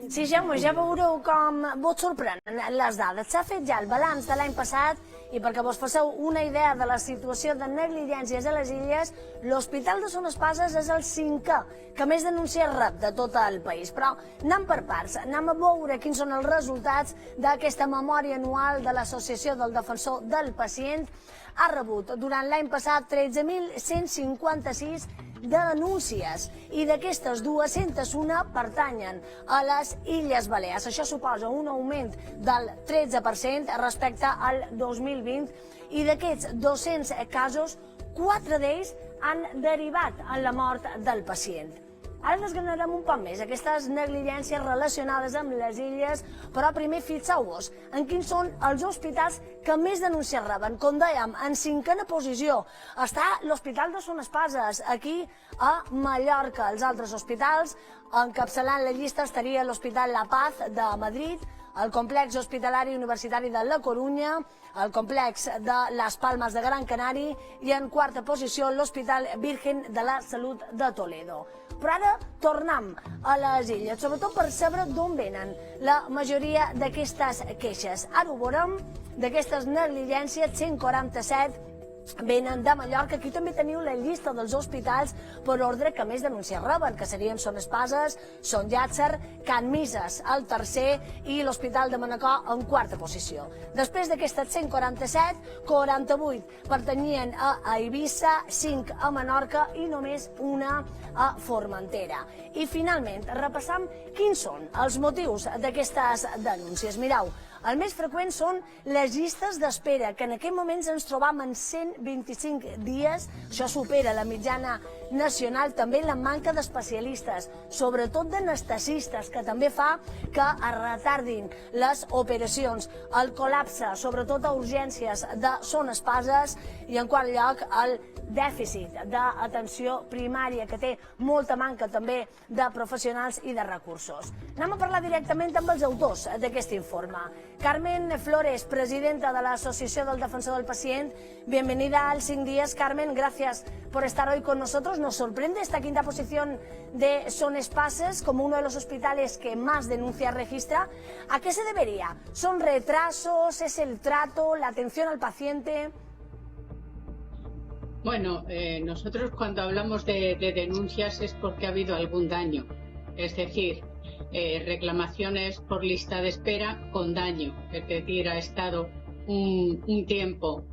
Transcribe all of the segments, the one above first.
Sí, Jaume, ja veureu com vos sorprenen les dades. S'ha fet ja el balanç de l'any passat i perquè vos faceu una idea de la situació de negligències a les Illes, l'Hospital de Son Espases és el 5è que més denúncies rep de tot el país. Però anem per parts, anem a veure quins són els resultats d'aquesta memòria anual de l'Associació del Defensor del Pacient. Ha rebut durant l'any passat 13.156 denúncies i d'aquestes 201 pertanyen a les Illes Balears. Això suposa un augment del 13% respecte al 2020 i d'aquests 200 casos, 4 d'ells han derivat en la mort del pacient. Ara desgranarem un poc més aquestes negligències relacionades amb les illes, però primer fixeu-vos en quins són els hospitals que més denúncies reben. Com dèiem, en 5a posició està l'Hospital de Son Espases, aquí a Mallorca. Els altres hospitals, encapçalant la llista, estaria l'Hospital La Paz de Madrid, el complex hospitalari universitari de La Corunya, el complex de Les Palmes de Gran Canari i en 4a posició l'Hospital Virgen de la Salut de Toledo. Però ara tornem a les illes, sobretot per saber d'on venen la majoria d'aquestes queixes. Ara ho veurem, d'aquestes negligències, 147 venen de Mallorca. Aquí també teniu la llista dels hospitals per ordre que més denúncies reben, que serien Son Espases, Son Llàtzer, Can Mises, el 3è, i l'Hospital de Manacor en 4a posició. Després d'aquestes 147, 48 pertanyien a Eivissa, 5 a Menorca i només una a Formentera. I finalment, repassam quins són els motius d'aquestes denúncies. Mireu, el més freqüent són les llistes d'espera, que en aquest moments ens trobam en 125 dies. Això supera la mitjana nacional. També la manca d'especialistes, sobretot d'anestesistes, que també fa que es retardin les operacions. El col·lapse, sobretot a urgències de Son Espases. I en quart lloc, el dèficit d'atenció primària, que té molta manca també de professionals i de recursos. Anem a parlar directament amb els autors d'aquest informe. Carmen Flores, presidenta de la Asociación del Defensor del Paciente, bienvenida al 5 días. Carmen, gracias por estar hoy con nosotros. Nos sorprende esta 5ª posición de Son Espases como uno de los hospitales que más denuncias registra. ¿A qué se debería? ¿Son retrasos? ¿Es el trato? ¿La atención al paciente? Bueno, nosotros cuando hablamos de denuncias es porque ha habido algún daño, es decir, reclamaciones por lista de espera con daño, es decir, ha estado un tiempo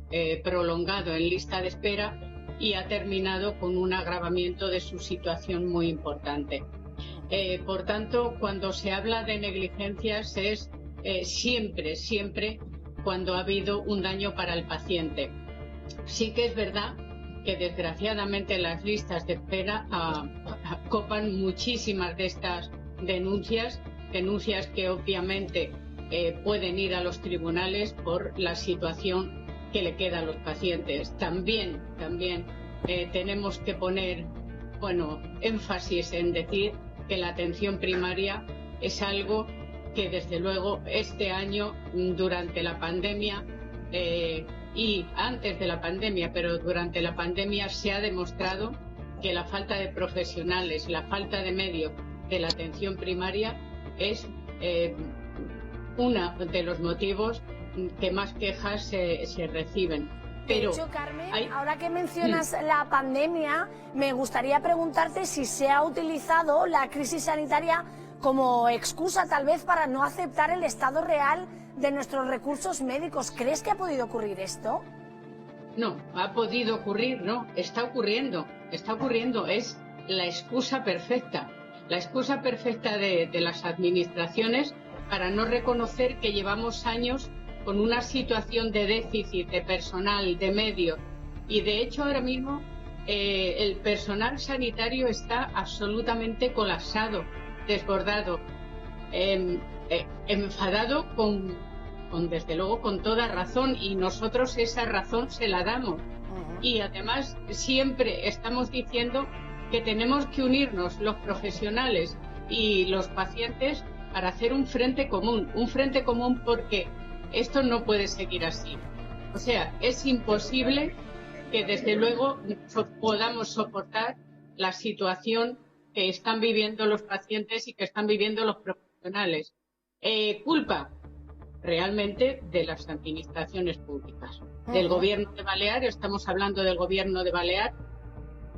prolongado en lista de espera y ha terminado con un agravamiento de su situación muy importante. Por tanto, cuando se habla de negligencias es siempre cuando ha habido un daño para el paciente. Sí que es verdad que desgraciadamente las listas de espera copan muchísimas de estas denuncias que obviamente pueden ir a los tribunales por la situación que le queda a los pacientes. También tenemos que poner énfasis en decir que la atención primaria es algo que desde luego este año, durante la pandemia y antes de la pandemia, pero durante la pandemia se ha demostrado que la falta de profesionales, la falta de medios de la atención primaria es uno de los motivos que más quejas se reciben. Pero, de hecho, Carmen, ahora que mencionas la pandemia, me gustaría preguntarte si se ha utilizado la crisis sanitaria como excusa tal vez para no aceptar el estado real de nuestros recursos médicos. ¿Crees que ha podido ocurrir esto? No, ha podido ocurrir, no, está ocurriendo, es la excusa perfecta de las administraciones para no reconocer que llevamos años con una situación de déficit de personal, de medios, y de hecho ahora mismo el personal sanitario está absolutamente colapsado, desbordado, enfadado desde luego con toda razón, y nosotros esa razón se la damos. Y además siempre estamos diciendo que tenemos que unirnos los profesionales y los pacientes para hacer un frente común porque esto no puede seguir así. O sea, es imposible que desde luego podamos soportar la situación que están viviendo los pacientes y que están viviendo los profesionales. Culpa realmente de las administraciones públicas. Del Gobierno de Baleares, estamos hablando del Gobierno de Baleares,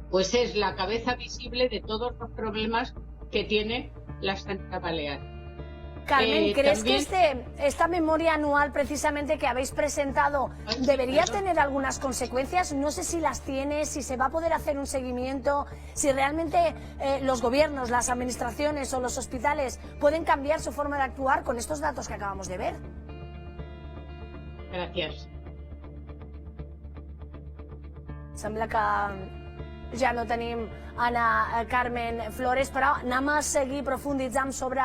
pues es la cabeza visible de todos los problemas que tiene la sanidad balear. Carmen, ¿crees también... que esta memoria anual precisamente que habéis presentado debería tener algunas consecuencias? No sé si las tiene, si se va a poder hacer un seguimiento, si realmente los gobiernos, las administraciones o los hospitales pueden cambiar su forma de actuar con estos datos que acabamos de ver. Gracias. Sembla que ja no tenim Ana Carmen Flores, però anem a seguir profunditzant sobre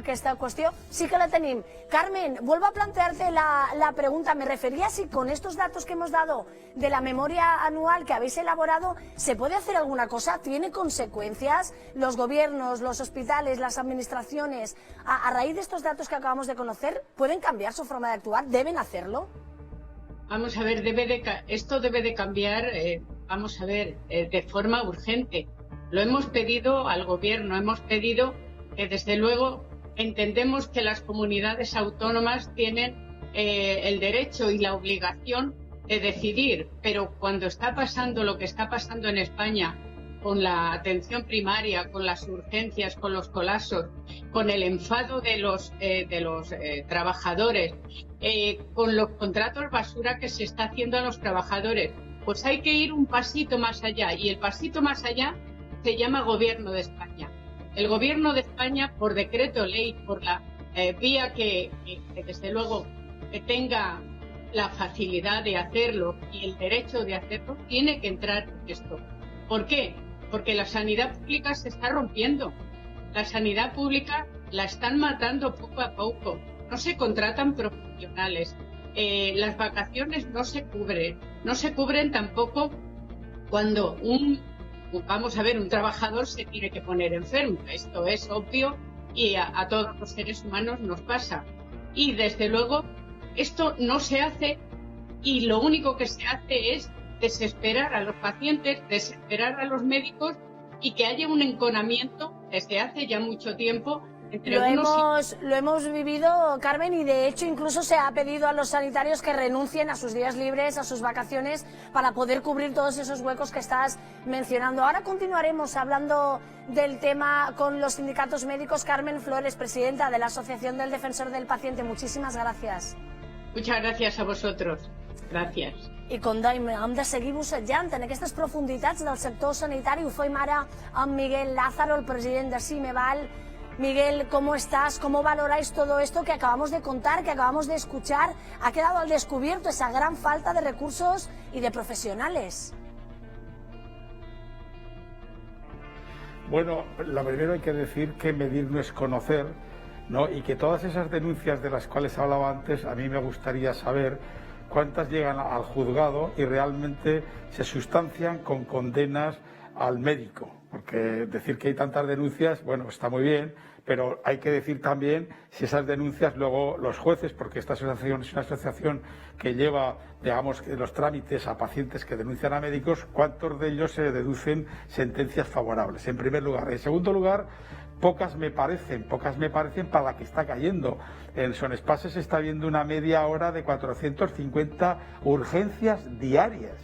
esta cuestión. Sí que la tenemos. Carmen, vuelvo a plantearte la pregunta. Me refería si con estos datos que hemos dado de la memoria anual que habéis elaborado, ¿se puede hacer alguna cosa? ¿Tiene consecuencias? ¿Los gobiernos, los hospitales, las administraciones, a raíz de estos datos que acabamos de conocer, pueden cambiar su forma de actuar? ¿Deben hacerlo? Vamos a ver, esto debe de cambiar, vamos a ver, de forma urgente. Lo hemos pedido al gobierno, hemos pedido que desde luego entendemos que las comunidades autónomas tienen el derecho y la obligación de decidir, pero cuando está pasando lo que está pasando en España, con la atención primaria, con las urgencias, con los colapsos, con el enfado de los trabajadores, con los contratos basura que se está haciendo a los trabajadores, pues hay que ir un pasito más allá, y el pasito más allá se llama Gobierno de España. El Gobierno de España, por decreto ley, por la vía que desde luego que tenga la facilidad de hacerlo y el derecho de hacerlo, tiene que entrar en esto. ¿Por qué? Porque la sanidad pública se está rompiendo. La sanidad pública la están matando poco a poco. No se contratan profesionales. Las vacaciones no se cubren. No se cubren tampoco cuando un trabajador se tiene que poner enfermo. Esto es obvio y a todos los seres humanos nos pasa. Y desde luego esto no se hace, y lo único que se hace es desesperar a los pacientes, desesperar a los médicos, y que haya un enconamiento desde hace ya mucho tiempo entre Lo hemos vivido, Carmen, y de hecho incluso se ha pedido a los sanitarios que renuncien a sus días libres, a sus vacaciones, para poder cubrir todos esos huecos que estás mencionando. Ahora continuaremos hablando del tema con los sindicatos médicos. Carmen Flores, presidenta de la Asociación del Defensor del Paciente, muchísimas gracias. Muchas gracias a vosotros. Gracias. I com dèiem, hem de seguir bussejant en aquestes profunditats del sector sanitari. Ho fem ara amb Miguel Lázaro, el president de CIMEVAL. Miguel, ¿cómo estás? ¿Cómo valoráis todo esto que acabamos de contar, que acabamos de escuchar? Ha quedado al descubierto esa gran falta de recursos y de profesionales. Bueno, lo primero hay que decir que medir no es conocer, ¿no? Y que todas esas denuncias de las cuales hablaba antes, a mí me gustaría saber cuántas llegan al juzgado y realmente se sustancian con condenas al médico. Porque decir que hay tantas denuncias, bueno, está muy bien, pero hay que decir también si esas denuncias luego los jueces, porque esta asociación es una asociación que lleva, digamos, los trámites a pacientes que denuncian a médicos, cuántos de ellos se deducen sentencias favorables, en primer lugar. En segundo lugar, pocas me parecen para la que está cayendo. En Son Espases se está viendo una media hora de 450 urgencias diarias.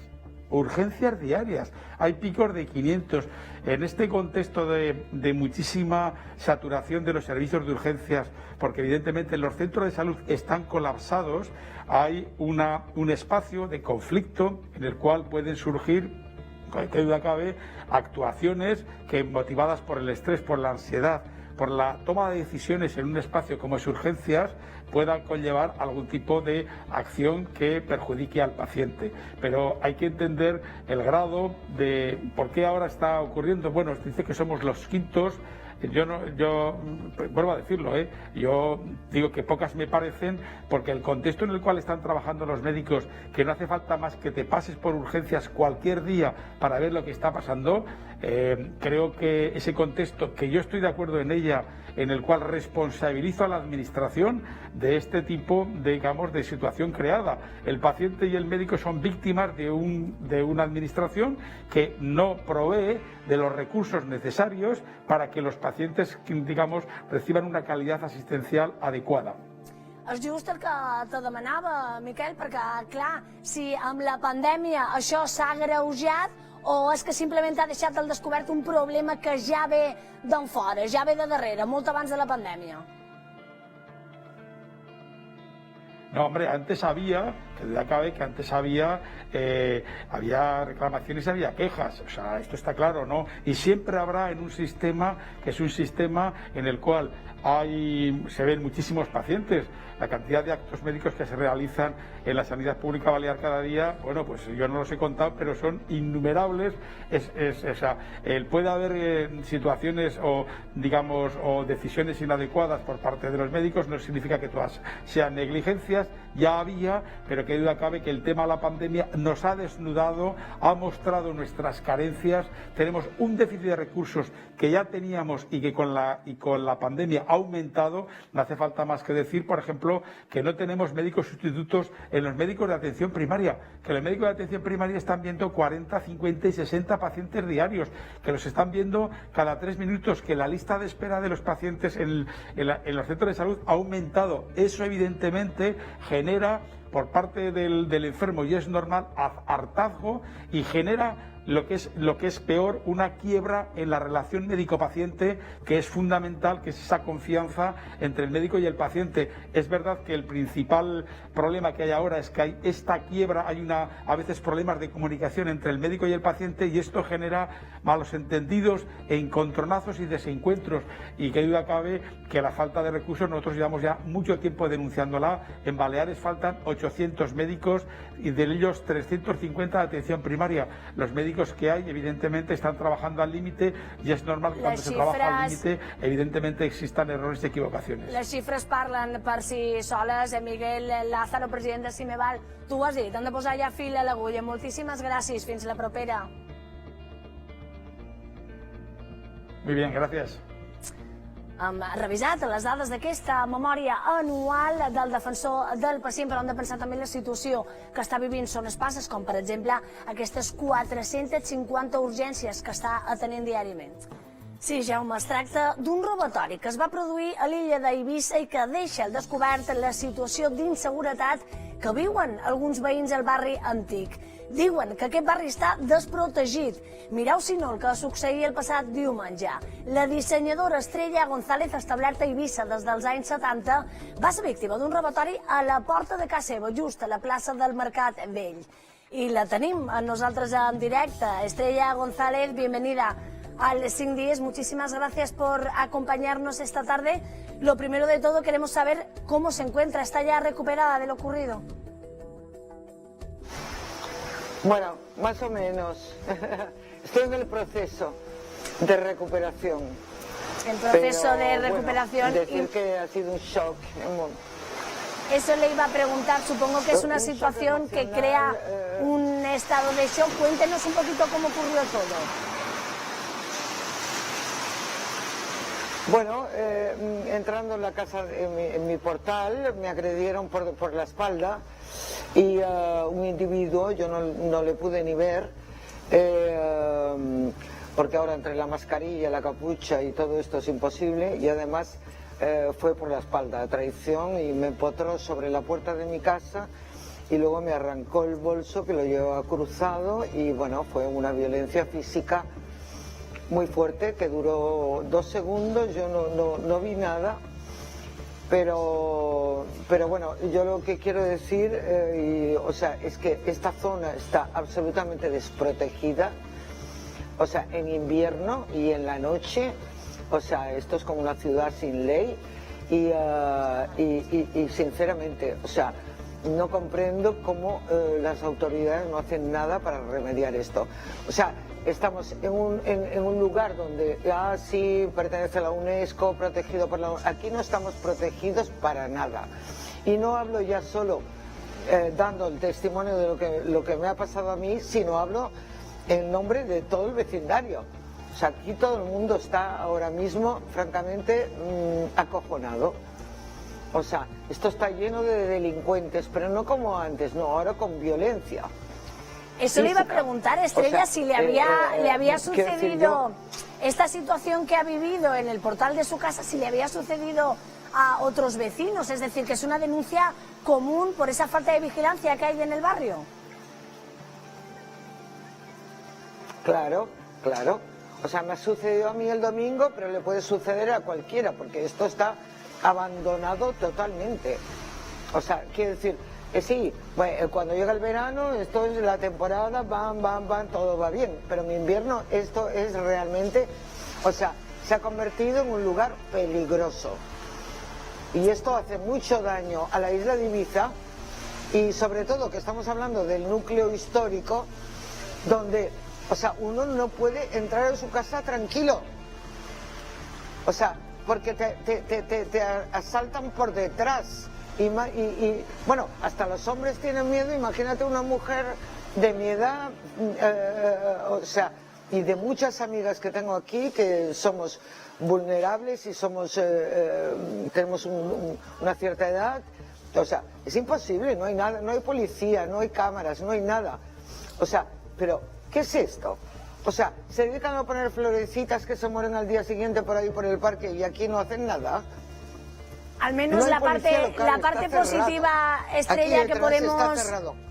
Urgencias diarias, hay picos de 500. En este contexto de muchísima saturación de los servicios de urgencias, porque evidentemente los centros de salud están colapsados, hay un espacio de conflicto en el cual pueden surgir, qué duda cabe, actuaciones que, motivadas por el estrés, por la ansiedad, por la toma de decisiones en un espacio como es urgencias, puedan conllevar algún tipo de acción que perjudique al paciente. Pero hay que entender el grado de por qué ahora está ocurriendo. Bueno, dice que somos los quintos. Yo vuelvo a decirlo, yo digo que pocas me parecen, porque el contexto en el cual están trabajando los médicos, que no hace falta más que te pases por urgencias cualquier día para ver lo que está pasando, Creo que ese contexto, que yo estoy de acuerdo en ella, en el cual responsabilizo a la administración de este tipo, digamos, de situación creada. El paciente y el médico son víctimas de una administración que no provee de los recursos necesarios para que los pacientes, digamos, reciban una calidad asistencial adecuada. És just el que te demanava, Miquel, perquè, clar, si amb la pandèmia això s'ha agreujat o és que simplement ha deixat al descobert un problema que ja ve d'en fora, ja ve de darrere, molt abans de la pandèmia. No, hombre, antes había, que duda cabe que antes había reclamaciones y había quejas, o sea, esto está claro, ¿no? Y siempre habrá en un sistema que es un sistema en el cual se ven muchísimos pacientes. La cantidad de actos médicos que se realizan en la sanidad pública balear cada día, bueno, pues yo no los he contado, pero son innumerables. O sea, puede haber situaciones o, digamos, o decisiones inadecuadas por parte de los médicos, no significa que todas sean negligencias, ya había, pero que duda cabe que el tema de la pandemia nos ha desnudado, ha mostrado nuestras carencias. Tenemos un déficit de recursos que ya teníamos y que con la pandemia ha aumentado. No hace falta más que decir, por ejemplo, que no tenemos médicos sustitutos en los médicos de atención primaria, que los médicos de atención primaria están viendo 40, 50 y 60 pacientes diarios, que los están viendo cada 3 minutos, que la lista de espera de los pacientes en los centros de salud ha aumentado. Eso evidentemente genera por parte del enfermo, y es normal, hartazgo, y genera lo que es peor, una quiebra en la relación médico-paciente, que es fundamental, que es esa confianza entre el médico y el paciente. Es verdad que el principal problema que hay ahora es que hay esta quiebra, hay a veces problemas de comunicación entre el médico y el paciente, y esto genera malos entendidos, encontronazos y desencuentros, y que duda cabe que la falta de recursos, nosotros llevamos ya mucho tiempo denunciándola. En Baleares faltan 800 médicos y de ellos 350 de atención primaria. Los médicos que hay, evidentemente, están trabajando al límite, y es normal que cuando se trabaja al límite, evidentemente, existan errores y equivocaciones. Les xifres parlen per si soles. Miguel Lázaro, president de Cimeval, tu ho has dit, hem de posar ja fil a l'agulla. Moltíssimes gràcies, fins la propera. Muy bien, gracias. Hem revisat les dades d'aquesta memòria anual del defensor del pacient, però hem de pensar també en la situació que està vivint Son Espases, com per exemple aquestes 450 urgències que està atenent diàriament. Sí, Jaume, es tracta d'un robatori que es va produir a l'illa d'Eivissa i que deixa al descobert la situació d'inseguretat que viuen alguns veïns al barri antic. Diuen que aquest barri està desprotegit. Mireu, si no, el que succeïa el passat diumenge. La dissenyadora Estrella González, establerta a Eivissa des dels anys 70, va ser víctima d'un robatori a la porta de casa seva, just a la plaça del Mercat Vell. I la tenim a nosaltres en directe. Estrella González, bienvenida al 5 días. Muchísimas gracias por acompañarnos esta tarde. Lo primero de todo, queremos saber cómo se encuentra. ¿Está ya recuperada de lo ocurrido? Bueno, más o menos. Estoy en el proceso de recuperación. El proceso de recuperación. Bueno, decir que ha sido un shock. Eso le iba a preguntar. Supongo que es una situación que crea un estado de shock. Cuéntenos un poquito cómo ocurrió todo. Bueno, entrando en la casa, en mi portal, me agredieron por la espalda, y un individuo, yo no le pude ni ver, porque ahora entre la mascarilla, la capucha y todo esto es imposible, y además fue por la espalda, a traición, y me empotró sobre la puerta de mi casa, y luego me arrancó el bolso que lo llevaba cruzado, y bueno, fue una violencia física muy fuerte que duró 2 segundos. Yo no vi nada, pero bueno, yo lo que quiero decir, o sea, es que esta zona está absolutamente desprotegida, o sea, en invierno y en la noche, o sea, esto es como una ciudad sin ley, y sinceramente, o sea, no comprendo cómo las autoridades no hacen nada para remediar esto. O sea, estamos en un lugar donde sí pertenece a la UNESCO, protegido por la UNESCO. Aquí no estamos protegidos para nada. Y no hablo ya solo dando el testimonio de lo que me ha pasado a mí, sino hablo en nombre de todo el vecindario. O sea, aquí todo el mundo está ahora mismo, francamente, acojonado. O sea, esto está lleno de delincuentes, pero no como antes, no, ahora con violencia. Eso le iba a preguntar, Estrella, si le había sucedido esta situación que ha vivido en el portal de su casa, si le había sucedido a otros vecinos, es decir, que es una denuncia común por esa falta de vigilancia que hay en el barrio. Claro, claro. O sea, me ha sucedido a mí el domingo, pero le puede suceder a cualquiera, porque esto está abandonado totalmente. O sea, quiero decir, sí, bueno, cuando llega el verano, esto es la temporada, van, todo va bien, pero en invierno esto es realmente, o sea, se ha convertido en un lugar peligroso. Y esto hace mucho daño a la isla de Ibiza, y sobre todo que estamos hablando del núcleo histórico, donde, o sea, uno no puede entrar en su casa tranquilo. O sea, porque te asaltan por detrás. Y bueno, hasta los hombres tienen miedo, imagínate una mujer de mi edad, o sea, y de muchas amigas que tengo aquí que somos vulnerables y somos tenemos una cierta edad, o sea, es imposible, no hay nada, no hay policía, no hay cámaras, no hay nada. O sea, pero ¿qué es esto? O sea, se dedican a poner florecitas que se mueren al día siguiente por ahí por el parque y aquí no hacen nada. Al menos no la parte positiva, Estrella, que podemos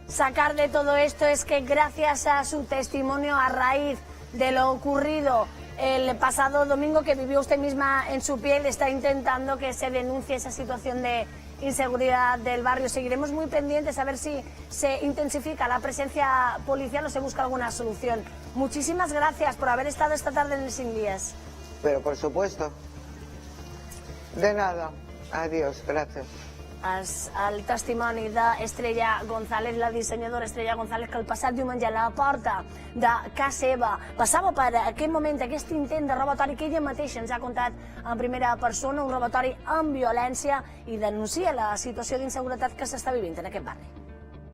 sacar de todo esto es que gracias a su testimonio a raíz de lo ocurrido el pasado domingo, que vivió usted misma en su piel, está intentando que se denuncie esa situación de inseguridad del barrio. Seguiremos muy pendientes a ver si se intensifica la presencia policial o se busca alguna solución. Muchísimas gracias por haber estado esta tarde en el Sin Días. Pero por supuesto. De nada. Adiós, gràcies. El testimoni d'Estrella González, la dissenyadora Estrella González, que el passat diumenge a la porta de casa seva passava per aquest moment, aquest intent de robatori que ella mateixa ens ha contat en primera persona, un robatori amb violència, i denuncia la situació d'inseguretat que s'està vivint en aquest barri.